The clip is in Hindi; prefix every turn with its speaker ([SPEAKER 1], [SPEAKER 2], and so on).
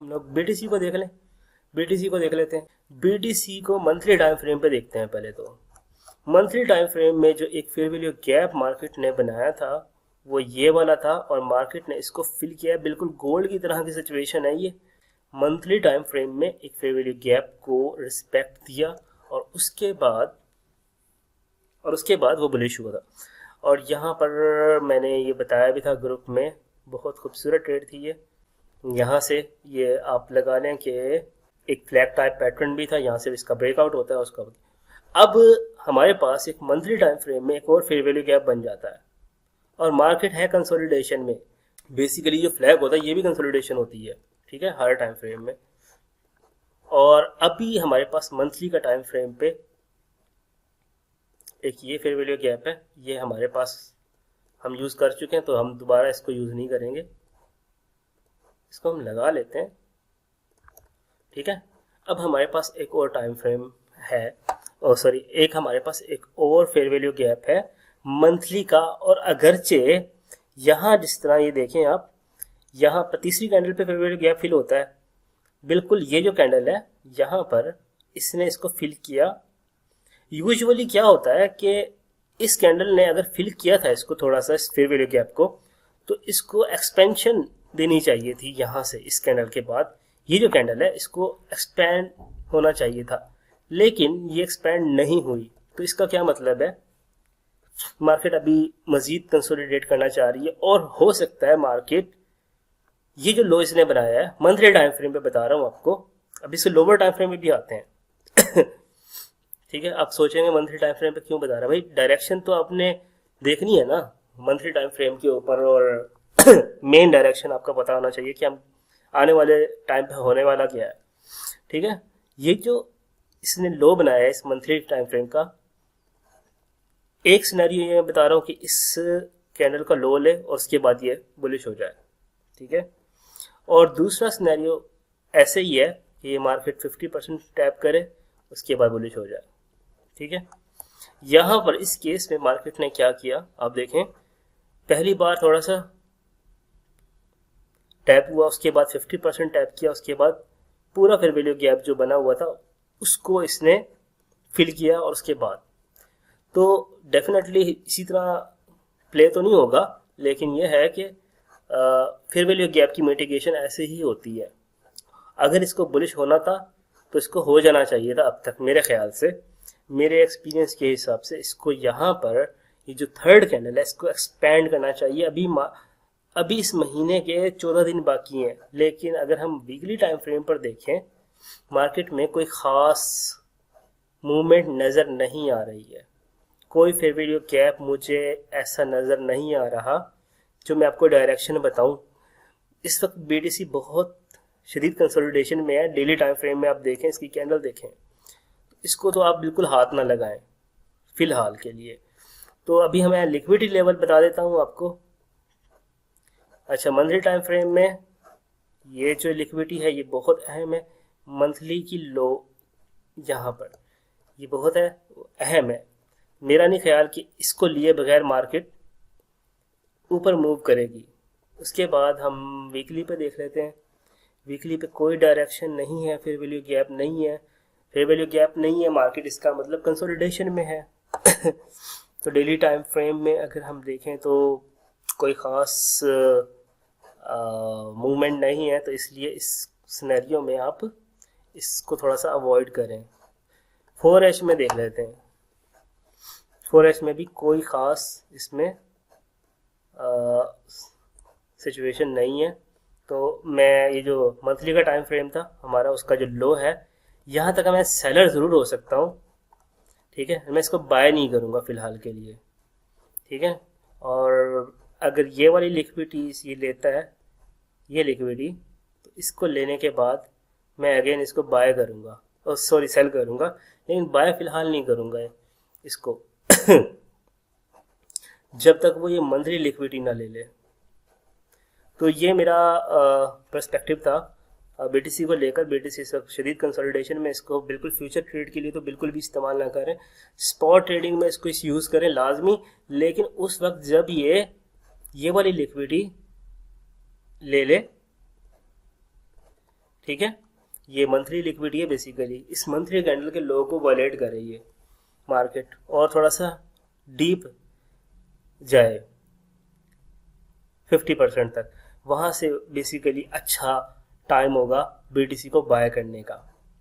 [SPEAKER 1] हम लोग बीटीसी को देख लें। बीटीसी को देख लेते हैं। बीटीसी को मंथली टाइम फ्रेम पे देखते हैं। पहले तो मंथली टाइम फ्रेम में जो एक फेयर वैल्यू गैप मार्केट ने बनाया था वो ये वाला था, और मार्केट ने इसको फिल किया है। बिल्कुल गोल्ड की तरह की सिचुएशन है ये। मंथली टाइम फ्रेम में एक फेयर वैल्यू गैप को रिस्पेक्ट दिया और उसके बाद वो बुलिश हुआ था। और यहाँ पर मैंने ये बताया भी था ग्रुप में, बहुत खूबसूरत ट्रेड थी ये। यहाँ से ये आप लगा लें कि एक फ्लैग टाइप पैटर्न भी था, यहाँ से इसका ब्रेकआउट होता है उसका। अब हमारे पास एक मंथली टाइम फ्रेम में एक और फेयर वैल्यू गैप बन जाता है और मार्केट है कंसोलिडेशन में। बेसिकली जो फ्लैग होता है ये भी कंसोलिडेशन होती है, ठीक है, हर टाइम फ्रेम में। और अभी हमारे पास मंथली का टाइम फ्रेम पे एक ये फेयर वैल्यू गैप है, ये हमारे पास हम यूज़ कर चुके हैं तो हम दोबारा इसको यूज़ नहीं करेंगे। इसको हम लगा लेते हैं, ठीक है। अब हमारे पास एक और टाइम फ्रेम है, एक हमारे पास एक और फेयर वैल्यू गैप है मंथली का। और अगरचे यहाँ जिस तरह ये देखें आप, यहाँ पर तीसरी कैंडल पे फेयर वैल्यू गैप फिल होता है। बिल्कुल ये जो कैंडल है यहाँ पर इसने इसको फिल किया। यूजुअली क्या होता है कि इस कैंडल ने अगर फिल किया था इसको थोड़ा सा, इस फेयर वैल्यू गैप को, तो इसको एक्सपेंशन देनी चाहिए थी यहाँ से। इस कैंडल के बाद ये जो कैंडल है इसको एक्सपैंड होना चाहिए था, लेकिन ये एक्सपैंड नहीं हुई। तो इसका क्या मतलब है, मार्केट अभी मजीद कंसोलिडेट करना चाह रही है और हो सकता है मार्केट ये जो लो इसने बनाया है मंथली टाइम फ्रेम पे, बता रहा हूँ आपको, अभी से लोअर टाइम फ्रेम में भी आते हैं। ठीक है, आप सोचेंगे मंथली टाइम फ्रेम पे क्यों बता रहा है भाई, डायरेक्शन तो आपने देखनी है ना मंथली टाइम फ्रेम के ऊपर, और मेन डायरेक्शन आपका पता होना चाहिए कि हम आने वाले टाइम पे होने वाला क्या है। ठीक है, ये जो इसने लो बनाया है इस मंथली टाइम फ्रेम का, एक सिनेरियो ये बता रहा हूँ कि इस कैंडल का लो ले और उसके बाद ये बुलिश हो जाए, ठीक है। और दूसरा सिनेरियो ऐसे ही है कि ये मार्केट 50% टैप करे उसके बाद बुलिश हो जाए, ठीक है। यहाँ पर इस केस में मार्केट ने क्या किया आप देखें, पहली बार थोड़ा सा टैप हुआ, उसके बाद 50% टैप किया, उसके बाद पूरा फेयर वैल्यू गैप जो बना हुआ था उसको इसने फिल किया, और उसके बाद तो डेफिनेटली इसी तरह प्ले तो नहीं होगा, लेकिन यह है कि फेयर वैल्यू गैप की मिटिगेशन ऐसे ही होती है। अगर इसको बुलिश होना था तो इसको हो जाना चाहिए था अब तक, मेरे ख्याल से, मेरे एक्सपीरियंस के हिसाब से इसको यहाँ पर ये जो थर्ड कैंडल है इसको एक्सपैंड करना चाहिए। अभी इस महीने के 14 दिन बाकी हैं, लेकिन अगर हम वीकली टाइम फ्रेम पर देखें मार्केट में कोई ख़ास मूवमेंट नज़र नहीं आ रही है। कोई फेयर वैल्यू गैप मुझे ऐसा नज़र नहीं आ रहा जो मैं आपको डायरेक्शन बताऊं। इस वक्त बीटीसी बहुत शदीद कंसोलिडेशन में है। डेली टाइम फ्रेम में आप देखें, इसकी कैंडल देखें, इसको तो आप बिल्कुल हाथ ना लगाएं फिलहाल के लिए। तो अभी हमें लिक्विडिटी लेवल बता देता हूं आपको। अच्छा, मंथली टाइम फ्रेम में ये जो लिक्विडिटी है ये बहुत अहम है। मंथली की लो यहाँ पर ये बहुत अहम है। मेरा नहीं ख्याल कि इसको लिए बगैर मार्केट ऊपर मूव करेगी। उसके बाद हम वीकली पे देख लेते हैं। वीकली पे कोई डायरेक्शन नहीं है, फेयर वैल्यू गैप नहीं है। फेयर वैल्यू गैप नहीं है, मार्केट इसका मतलब कंसोलिडेशन में है। तो डेली टाइम फ्रेम में अगर हम देखें तो कोई ख़ास मूवमेंट नहीं है, तो इसलिए इस सिनेरियो में आप इसको थोड़ा सा अवॉइड करें। 4H में देख लेते हैं। 4H में भी कोई ख़ास इसमें सिचुएशन नहीं है। तो मैं ये जो मंथली का टाइम फ्रेम था हमारा, उसका जो लो है यहाँ तक मैं सेलर ज़रूर हो सकता हूँ, ठीक है। मैं इसको बाय नहीं करूँगा फ़िलहाल के लिए, ठीक है। और अगर ये वाली लिक्विडिटी ये लेता है, ये लिक्विडिटी, तो इसको लेने के बाद मैं अगेन इसको बाय करूँगा, और सॉरी सेल करूँगा, लेकिन बाय फ़िलहाल नहीं करूँगा इसको जब तक वो ये मंथली लिक्विडिटी ना ले ले। तो ये मेरा पर्सपेक्टिव था बीटीसी को लेकर। बीटीसी सब शदीद कंसोलिडेशन में, इसको बिल्कुल फ्यूचर ट्रेड के लिए तो बिल्कुल भी इस्तेमाल ना करें। स्पॉट ट्रेडिंग में इसको यूज़ करें लाजमी, लेकिन उस वक्त जब ये वाली लिक्विडिटी ले ले ठीक है, ये मंथली लिक्विडिटी है बेसिकली। इस मंथली कैंडल के लो को वायलेट करे ये मार्केट और थोड़ा सा डीप जाए 50% तक, वहाँ से बेसिकली अच्छा टाइम होगा BTC को बाय करने का।